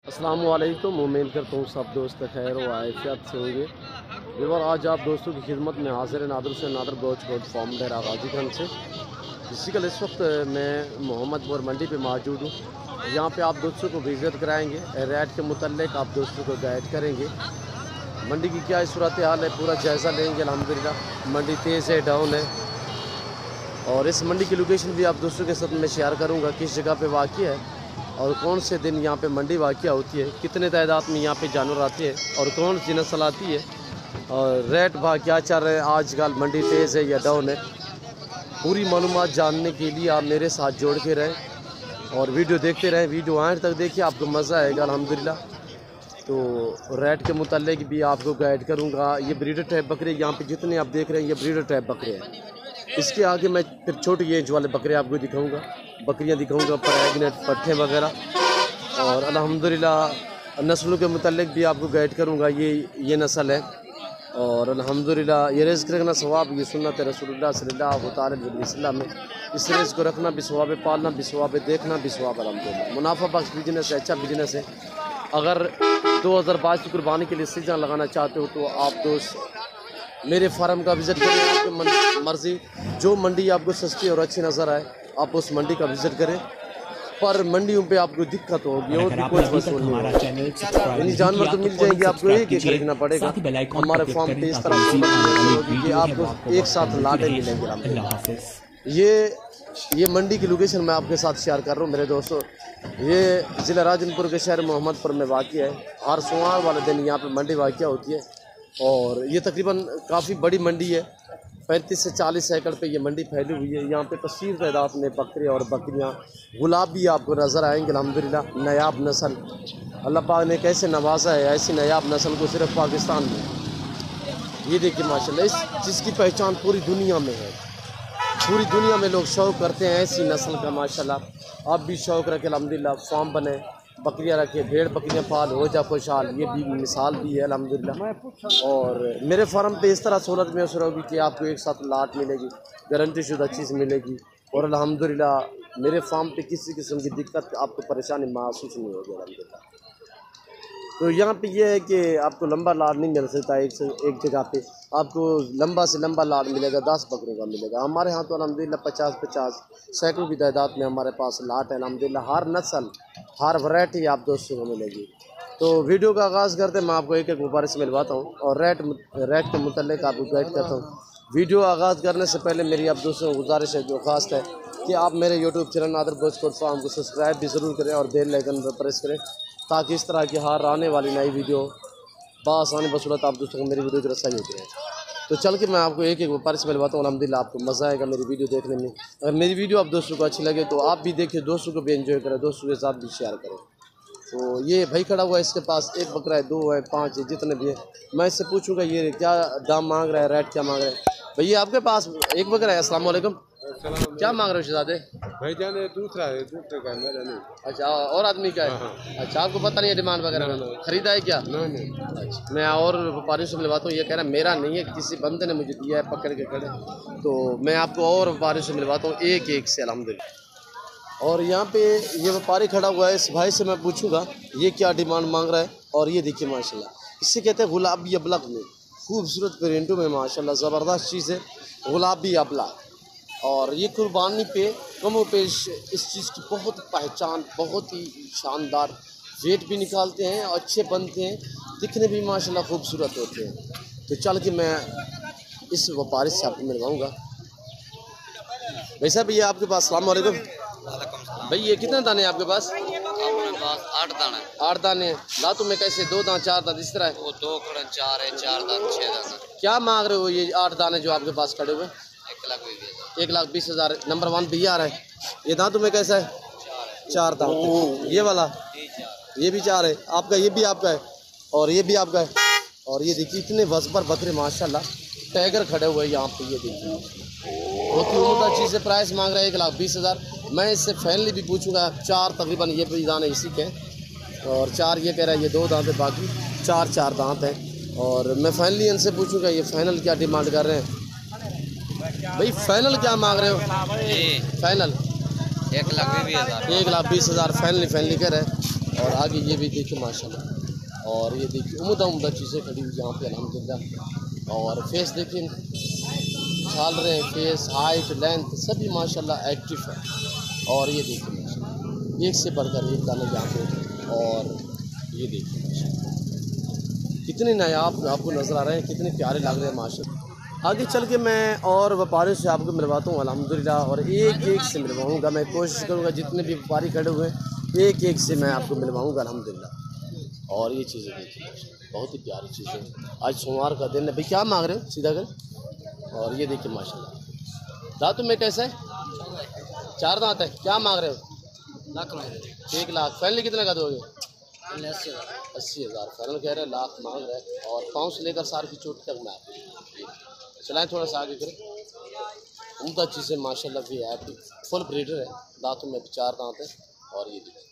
अस्सलाम वालेकुम। उम्मीद करता हूँ सब दोस्त खैर व आफियत से होंगे। व्यूअर, आज आप दोस्तों की खिदमत में हाजिर नादर से नादर गोच गोट फार्म डेरा गाजीगंज से। बेसिकल इस वक्त मैं मोहम्मदपुर मंडी पे मौजूद हूँ। यहाँ पे आप दोस्तों को विज़िट कराएंगे, रेट के मुतल्लिक आप दोस्तों को गाइड करेंगे। मंडी की क्या सूरत हाल है पूरा जायज़ा लेंगे। अल्हम्दुलिल्लाह मंडी तेज़ है, डाउन है, और इस मंडी की लोकेशन भी आप दोस्तों के साथ मैं शेयर करूँगा, किस जगह पर वाक़ है और कौन से दिन यहाँ पे मंडी वाक़या होती है, कितने तादाद में यहाँ पे जानवर आते हैं और कौन सी नस्ल आती है और रेट भाव क्या चल रहे हैं, आजकल मंडी तेज़ है या डाउन है। पूरी मालूमात जानने के लिए आप मेरे साथ जोड़ के रहें और वीडियो देखते रहें। वीडियो आखिर तक देखिए, आपको मज़ा आएगा अल्हम्दुलिल्लाह। तो रेट के मुताल्लिक भी आपको गाइड करूँगा। ये ब्रीडर टाइप बकरे यहाँ पे जितने आप देख रहे हैं ये ब्रीडर टाइप बकरे हैं। इसके आगे मैं फिर छोटी एज वाले बकरे आपको दिखाऊंगा, बकरियां दिखाऊंगा, प्रेग्नेंट पट्ठे वगैरह, और अल्हम्दुलिल्लाह नस्लों के मुताल्लिक भी आपको गाइड करूंगा। ये नस्ल है और अल्हम्दुलिल्लाह ये रिज़्क़ रखना सवाब, ये सुन्नत रसूलुल्लाह सल्लल्लाहु अलैहि वसल्लम में। इस रिज़्क़ को रखना भी सवाब है, पालना भी सवाब है, देखना भी सवाब। अल्हम्दुलिल्लाह मुनाफा बख्श बिजनेस है, अच्छा बिजनेस है। अगर 2022 की कुर्बानी के लिए सीजन लगाना चाहते हो तो आप दोस्त मेरे फार्म का विज़िट करें। आपकी मर्ज़ी, जो मंडी आपको सस्ती और अच्छी नज़र आए आप उस मंडी का विज़िट करें। पर मंडियों पे आपको दिक्कत होगी और भी कोई मसूल नहीं, जानवर तो मिल जाएंगे, आपको एक ही खरीदना पड़ेगा। हमारे फार्म पे इस तरह कि आपको एक साथ लाटे मिलेंगे। ये मंडी की लोकेशन मैं आपके साथ शेयर कर रहा हूँ मेरे दोस्तों। ये ज़िला राजनपुर के शहर मोहम्मदपुर में वाक़ है। हर सोमवार वाले दिन यहाँ पे मंडी वाक़या होती है और ये तकरीबन काफ़ी बड़ी मंडी है। 35 से 40 एकड़ पे ये मंडी फैली हुई है। यहाँ पे कसीर तादाद में बकरे और बकरियाँ, गुलाब भी आपको नज़र आएंगे। अल्हम्दुलिल्लाह नायाब नस्ल अल्लाह पाक ने कैसे नवाजा है, ऐसी नायाब नस्ल को सिर्फ पाकिस्तान में। ये देखिए माशाल्लाह, इस चीज़ की पहचान पूरी दुनिया में है। पूरी दुनिया में लोग शौक़ करते हैं ऐसी नस्ल का। माशाल्लाह आप भी शौक़ रखें, अल्हम्दुलिल्लाह फार्म बने, बकरियाँ रखे, भेड़ बकरियाँ पाल, हो जा खुशहाल। ये भी मिसाल भी है अल्हम्दुलिल्लाह। और मेरे फार्म पे इस तरह सहूलत मैसर होगी कि आपको एक साथ लाट मिलेगी, गारंटी शुदा चीज़ मिलेगी। और अल्हम्दुलिल्लाह मेरे फार्म पे किसी किस्म की दिक्कत, आपको परेशानी महसूस नहीं होगी अल्हम्दुलिल्लाह। तो यहाँ पे ये है कि आपको लंबा लाट नहीं मिल सकता एक जगह पे। आपको लंबा से लंबा लाट मिलेगा 10 बकरों का मिलेगा। हमारे यहाँ तो अल्हम्दुलिल्लाह 50-50 सैकड़ों की तादाद में हमारे पास लाट है अल्हम्दुलिल्लाह। हर नस्ल, हर वैरायटी आप दोस्तों को मिलेगी। तो वीडियो का आगाज़ करते मैं आपको एक एक व्यापारी से मिलवाता हूँ और रेट के मुतल्लिक आपको गाइड करता हूँ। वीडियो आगाज़ करने से पहले मेरी आप दोस्तों को गुजारिश है, जो खास है कि आप मेरे यूट्यूब चैनल नादर गोच गोट फार्म को सब्सक्राइब भी ज़रूर करें और बेल आइकन पर प्रेस करें, ताकि इस तरह की हर आने वाली नई वीडियो बआसानी बसूरत आप दोस्तों को मेरी वीडियो की रसाई होती है। तो चल के मैं आपको एक एक व्यापारी से मिलवाता हूँ। अल्हम्दुलिल्लाह आपको मज़ा आएगा मेरी वीडियो देखने में। अगर मेरी वीडियो आप दोस्तों को अच्छी लगे तो आप भी देखिए, दोस्तों को भी एंजॉय करें, दोस्तों के साथ भी शेयर करें। तो ये भाई खड़ा हुआ है, इसके पास एक बकरा है, 2 है, 5 है, जितने भी है। मैं इससे पूछूंगा ये क्या दाम मांग रहा है, रेट क्या मांग रहा है। भैया आपके पास एक बकरा है। अस्सलाम वालेकुम, क्या मांग रहे हो शहजादे? भाई जाने दूसरा है, दूसरे का है, मेरा नहीं। अच्छा, और आदमी का है। अच्छा, आपको पता नहीं है डिमांड वगैरह खरीदा है क्या? नहीं। अच्छा, मैं और व्यापारियों से मिलवाता हूँ। ये कह रहा है मेरा नहीं है, किसी बंदे ने मुझे दिया है पकड़ के खड़े। तो मैं आपको और व्यापारियों से मिलवाता हूँ एक एक से अल्हम्दुलिल्लाह। और यहाँ पे ये व्यापारी खड़ा हुआ है, इस भाई से मैं पूछूंगा ये क्या डिमांड मांग रहा है। और ये देखिए माशाल्लाह, इससे कहते हैं गुलाबी अबलग में, खूबसूरत प्रिंटों में माशाल्लाह ज़बरदस्त चीज़ है गुलाबी अबलग। और ये कुर्बानी पे कमो पेश इस चीज़ की बहुत पहचान, बहुत ही शानदार, वेट भी निकालते हैं, अच्छे बनते हैं, दिखने भी माशाल्लाह खूबसूरत होते हैं। तो चल के मैं इस व्यापारी से आपको मिलवाऊँगा। भाई साहब ये आपके पास, अस्सलाम वालेकुम भाई, ये कितने दाने हैं आपके पास? 8 दाने। 8 दाने लातों में कैसे? 2 दांत 4 दांत इस तरह है? वो 2 खड़े 4 है, 4 दांत 6 दांत। क्या मांग रहे हो ये 8 दाने जो आपके पास खड़े हुए? 1,20,000। नंबर 1 भी आ रहा है। ये दांतों में कैसा है? 4 दांत। ये वाला ये भी 4 है आपका, ये भी आपका है और ये भी आपका है। और ये देखिए इतने वज़बर बकरे माशाल्लाह, टाइगर खड़े हुए यहाँ पे। ये देखिए बहुत ही उम्दा चीज़ है। प्राइस मांग रहा है 1,20,000। मैं इससे फैनली भी पूछूंगा। 4 तकरीबन ये भी दाने इसी के, और 4 ये कह रहा है ये 2 दांत है, बाकी 4 दांत हैं। और मैं फाइनली इनसे पूछूंगा ये फाइनल क्या डिमांड कर रहे हैं। भाई फाइनल क्या मांग रहे हो? फाइनल 1,20,000। 1,20,000 फाइनली कह रहे हैं। और आगे ये भी देखिए माशाल्लाह। और ये देखिए उम्दा चीज़ें खड़ी हुई यहाँ पे अल्हम्दुलिल्लाह। और फेस देखिए छाल रहे हैं, फेस हाइट लेंथ सभी माशाल्लाह एक्टिव है। और ये देखिए माशाल्लाह एक से बढ़कर एक दाना यहाँ पे। और ये देखिए माशाल्लाह कितने नायाब आपको नज़र आ रहे हैं, कितने प्यारे लग रहे हैं माशाल्लाह। आगे चल के मैं और व्यापारियों से आपको मिलवाता हूँ अल्हम्दुलिल्लाह। और एक एक से मिलवाऊँगा, मैं कोशिश करूँगा जितने भी व्यापारी खड़े हुए हैं एक एक से मैं आपको मिलवाऊँगा अल्हम्दुलिल्लाह। और ये चीज़ें देखिए बहुत ही प्यारी चीज़ें। आज सोमवार का दिन है भाई, क्या मांग रहे हो सीधा कर। और ये देखिए माशाल्लाह दांतों में कैसा है, 4 दांत है, क्या मांग रहे हो। लाख में 1 लाख। फाइनली कितने का दोगे। 80,000। 80,000 फाइनल कह रहे हैं, लाख मांग रहे हैं। और पाँव से लेकर सार की चोट तक में आपको चलाएँ, थोड़ा सा आगे करें। उम्दा चीज़ें माशाल्लाह भी है, फुल ब्रीडर है, दांतों में भी 4 दांत है। और ये देखिए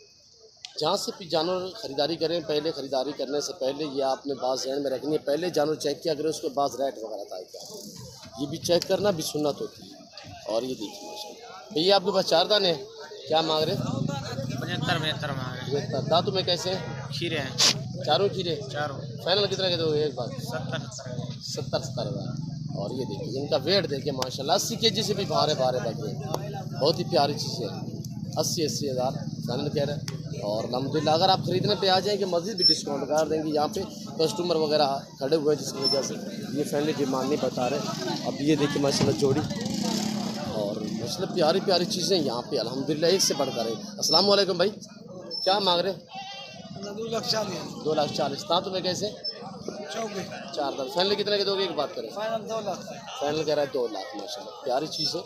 जहाँ से भी जानवर ख़रीदारी करें, पहले ख़रीदारी करने से पहले ये आपने बात ध्यान में रखनी है, पहले जानवर चेक किया करें, उसके बाद रेट वगैरह था क्या, ये भी चेक करना भी सुन्नत होती है। और ये देखिए माशाल्लाह भैया आपके पास 4 दाने हैं, क्या मांग रहे हैं। 75 मांग रहे हैं। दांतों में कैसे हैं, खीरे हैं, चारों खीरे। चारों। फाइनल कितने के दोगे एक बात। 70 हज़ार। और ये देखिए इनका वेट देखिए माशाल्लाह 80 kg से भी भारे बकरे, बहुत ही प्यारी चीज़ें हैं। 80 हज़ार फाइनल कह रहे हैं। और अल्हम्दुलिल्लाह अगर आप ख़रीदने पे आ जाएंगे मज़ीद भी डिस्काउंट कर देंगे। यहाँ पे कस्टमर वगैरह खड़े हुए हैं जिसकी वजह से ये फैमिली डिमांड नहीं बता रहे। अब ये देखिए माशाल्लाह जोड़ी और माशाल्लाह प्यारी प्यारी चीज़ें यहाँ पे अल्हम्दुलिल्लाह एक से बढ़कर है। अस्सलाम वालेकुम भाई, क्या मांग रहे। 2,40,000। दांतों में कैसे 4 दांत। फाइनल कितने के दोगे एक बात करें। फाइनल 2 लाख। फाइनल कह रहा है 2 लाख माशाल्लाह प्यारी चीज़ है।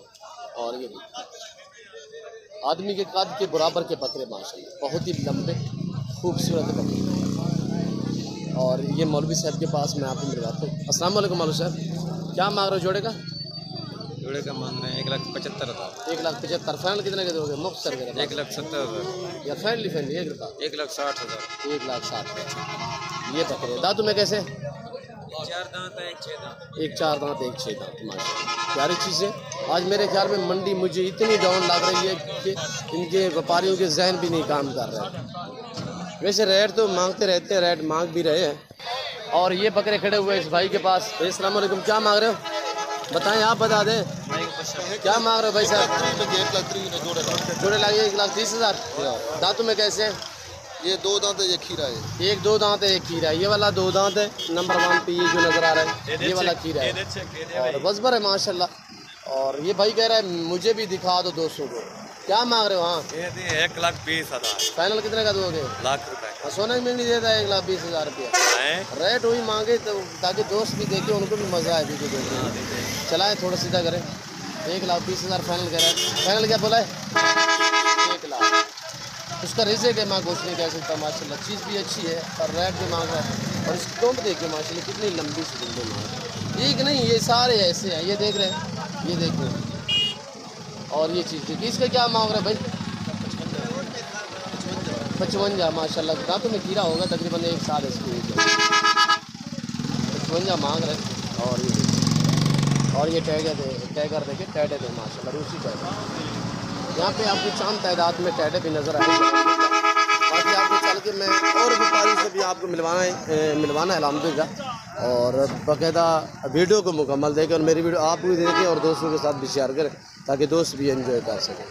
और ये देखिए आदमी के कद के बराबर के बकरे माशाल्लाह, बहुत ही लंबे खूबसूरत बकरे। और ये मौलवी साहब के पास मैं आपको मिलवाता हूँ। अस्सलाम वालेकुम मौलवी साहब, क्या मांग रहे हो जोड़े का। जोड़े का मांग रहे हैं 1,75,000। 1,75,000। फाइनल कितने के दोगे मुफ्त सर। 1,70,000। या फाइनली फाइनली 1,60,000। 1,60,000। ये बकरे दांतों में कैसे 4 दांत है, 6 दांत। एक 4 दांत एक 6 दांत माशाल्लाह प्यारी चीज़ें। आज मेरे ख्याल में मंडी मुझे इतनी डाउन लग रही है कि इनके व्यापारियों के जहन भी नहीं काम कर रहे। वैसे रेट तो मांगते रहते हैं, रेट मांग भी रहे हैं। और ये बकरे खड़े हुए इस भाई के पास। अस्सलाम वालेकुम, क्या मांग रहे हो बताएं, आप बता दें क्या मांग रहे हो भाई साहब। जोड़े लाइए 1,30,000। दांतों में कैसे हैं। ये 2 दांत है, ये खीरा है। एक 2 दांत है एक खीरा है। ये वाला 2 दांत है नंबर 1 पे, ये जो नज़र आ रहा है ये वाला खीरा है और बसबर है माशाल्लाह। और ये भाई कह रहा है मुझे भी दिखा दो 200 को, क्या मांग रहे हो। हाँ 1,20,000। फाइनल कितने का दोगे। लाख रुपए। सोना में नहीं देता है 1,20,000 रुपया। रेट वही मांगे तो ताकि दोस्त भी देखे, उनको भी मज़ा आए वीडियो देखने। चलाएँ थोड़ा सीधा करें। 1,20,000 फाइनल कह रहा है। फाइनल क्या बोला है 1 लाख। उसका रिज़्क है, मैं कुछ नहीं कह सकता माशाल्लाह। चीज़ भी अच्छी है और रेट भी मांग रहा है। और इसकी कोंप देखिए माशाल्लाह कितनी लंबी सी लंबी मांग। एक नहीं ये सारे ऐसे हैं, ये देख रहे हैं, ये देख रहे हैं। और ये चीज़ देखिए इसका क्या मांग रहा है भाई 55 माशाल्लाह। दांतों में कीड़ा होगा तकरीबन 1 साल इसकी एज है। 55 मांग रहे हैं। और ये टैगर देखिए टैडे थे माशाल्लाह, रूसी टैगर। यहाँ पे आपको चांद तादाद में टैडे भी नज़र आएंगे। बाकी आपको चल के मैं और व्यापारी से भी आपको मिलवाना है अल्हम्दुलिल्लाह। और बाकायदा वीडियो को मुकम्मल देखें और मेरी वीडियो आप भी देखें और दोस्तों के साथ भी शेयर करें ताकि दोस्त भी एंजॉय कर सकें।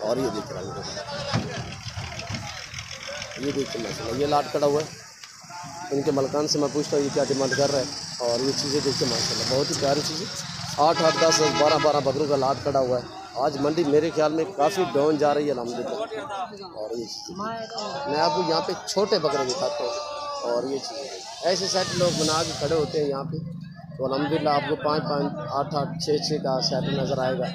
और ये देख रहा हूँ, ये देखिए माशाल्लाह ये लाट खड़ा हुआ है। इनके मलकान से मैं पूछता हूँ ये क्या डिमांड कर रहा है। और ये चीज़ें देखिए माशाल्लाह बहुत ही प्यारी चीज़ें। 8-8, 10, 12 बकरों का लाट खड़ा हुआ है। आज मंडी मेरे ख्याल में काफ़ी डाउन जा रही है अल्हम्दुलिल्लाह। और ये मैं आपको यहाँ पे छोटे बकरे दिखाता हूँ। और ये चीज़ें ऐसे सेट लोग बना के खड़े होते हैं यहाँ पे, तो अल्हम्दुलिल्लाह आपको 5-5, 8-8, 6-6 का सेट नज़र आएगा।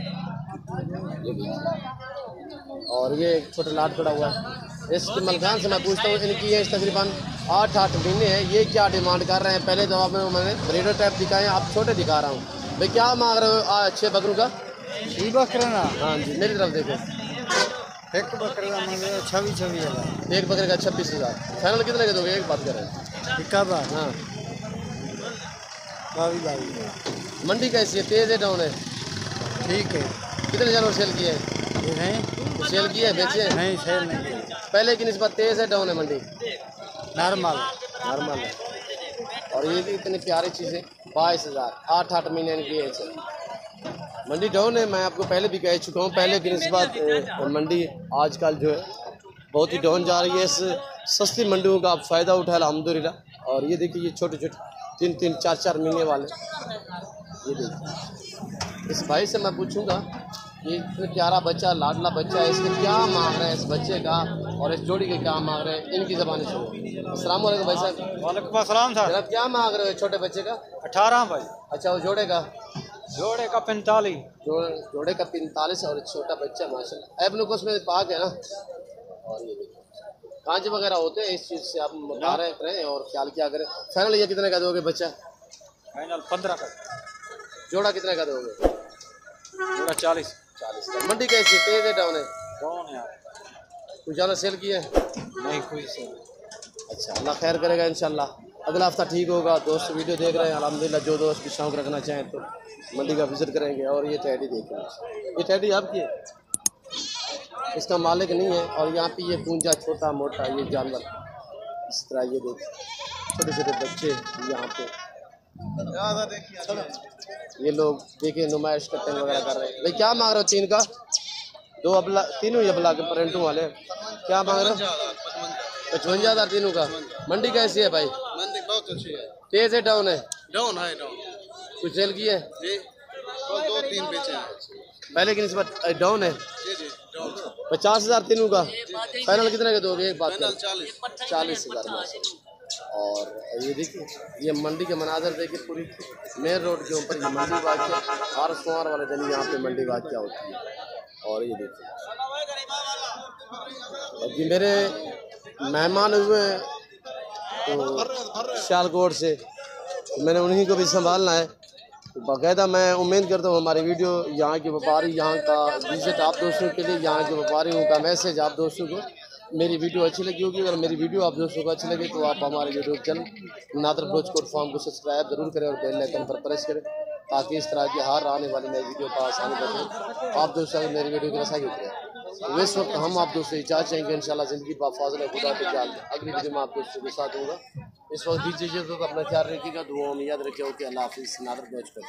और ये एक छोटा लाट खड़ा हुआ है। इसके मलकान से मैं पूछता हूँ इनकी एज तकरीबन 8-8 महीने है। ये क्या डिमांड कर रहे हैं। पहले जवाब में मैंने ब्रीडर टाइप दिखाए, आप छोटे दिखा रहा हूँ। भाई क्या मांग रहे हो 6 बकरों का। बकरा ना हाँ जी मेरी तरफ देखो। एक बकरे का मांग 26,000। एक बकरे का 26,000। फाइनल कितने के दोगे एक बात करें। इक्का हाँ 22 मंडी कैसी है, तेज़ है डाउन है। ठीक है। कितने जानवर सेल किए हैं। ये हैं सेल किए हैं बेचे हैं। नहीं सेल नहीं। पहले की निस्बत तेज़ है डाउन है मंडी? नॉर्मल। नॉर्मल है। और ये भी इतनी प्यारी चीज़ें 22,000 8 महीने की एज है। मंडी डाउन है, मैं आपको पहले भी कह चुका हूँ। पहले की निस्बत मंडी आजकल जो है बहुत ही डाउन जा रही है। इस सस्ती मंडियों का आप फ़ायदा उठाए अल्हम्दुलिल्लाह। और ये देखिए ये छोटे छोटे 3-3 4-4 महीने वाले, ये देखिए। इस भाई से मैं पूछूंगा ये इतना प्यारा बच्चा, लाडला बच्चा है, इसके क्या मांग रहे हैं इस बच्चे का और इस जोड़ी के क्या मांग रहे हैं, इनकी ज़बानी सुनो। अस्सलाम वालेकुम भाई साहब। वालेकुम अस्सलाम सर। जनाब क्या मांग रहे हो छोटे बच्चे का? 18 भाई। अच्छा वो जोड़े का? जोड़े का 45। जोड़े का 45 और छोटा बच्चा माशाल्लाह। ऐब नुक उसमें पाक है ना। और ये देखिए कांच वगैरह होते हैं, इस चीज़ से आप मुताबिक करें और ख्याल क्या करें। फाइनल ये कितने का दोगे बच्चा? फाइनल 15 का। जोड़ा कितने का दोगे? जोड़ा 40 का। मंडी कैसी तेज है डाउन है? कौन है यार? कुछ ज़्यादा सेल किया है? नहीं कोई से। अच्छा अल्लाह खैर करेगा इंशाल्लाह। अगला हफ्ता ठीक होगा। दोस्त वीडियो देख रहे हैं अल्हम्दुलिल्लाह। जो दोस्त भी शौक़ रखना चाहें तो मंडी का विज़िट करेंगे। और ये टैडी देखें, ये टैडी आपकी है, इसका मालिक नहीं है। और यहाँ पे ये पूंजा छोटा मोटा ये जानवर इस तरह, ये देख छोटे छोटे बच्चे यहाँ पे, ये लोग देखिए नुमाइश करते वगैरह कर रहे हैं। भाई क्या मांग रहे हो? 3 का 2 अबला, तीनों ही अबला के प्रिंटों वाले क्या मांग रहे हो? 55,000 तीनों का। मंडी कैसी है भाई? मंडी बहुत अच्छी है। तेज है डाउन है? डाउन है डाउन। कुछ सेल की है? जी तो 2-3 बेचे हैं। पहले की निस्बत डाउन है। जी जी डाउन। 50,000 तीनों का। फाइनल कितने का दोगे? एक बात फाइनल 40। 40,000। और ये देखिए ये मंडी के मनाजर देखिए, पूरी मेन रोड के ऊपर ये मंडी वाक़या, हर सोमवार वाले दिन यहाँ पे मंडी वाक़या होती है। और ये देखिए और ये मेरे मेहमान हुए हैं तो सियालकोट से, तो मैंने उन्हीं को भी संभालना है। तो बाकायदा मैं उम्मीद करता हूँ हमारी वीडियो यहाँ के व्यापारी, यहाँ का विजिट आप दोस्तों के लिए, यहाँ के व्यापारियों का मैसेज आप दोस्तों को मेरी वीडियो अच्छी लगी होगी। अगर मेरी वीडियो आप दोस्तों को अच्छी लगे तो आप हमारे YouTube channel Nader Baloch Kot farm को सब्सक्राइब जरूर करें और बेल आइकन पर प्रेस करें ताकि इस तरह की हर आने वाली नई वीडियो का आसानी बने। आप दोस्तों अगर मेरी वीडियो की रसाई करें तो इस वक्त हम आप दोस्तों इजाज़त चाहेंगे इंशाल्लाह ज़िंदगी बाफाज़िल खुदा के जाल। अगली वीडियो में आप दोस्तों के साथ होगा। इस वक्त दीजिए तो अपना ख्याल रखिएगा, दुआओं में याद रखिए। ओके अल्लाह हाफिज़। नादर बलोच कोट।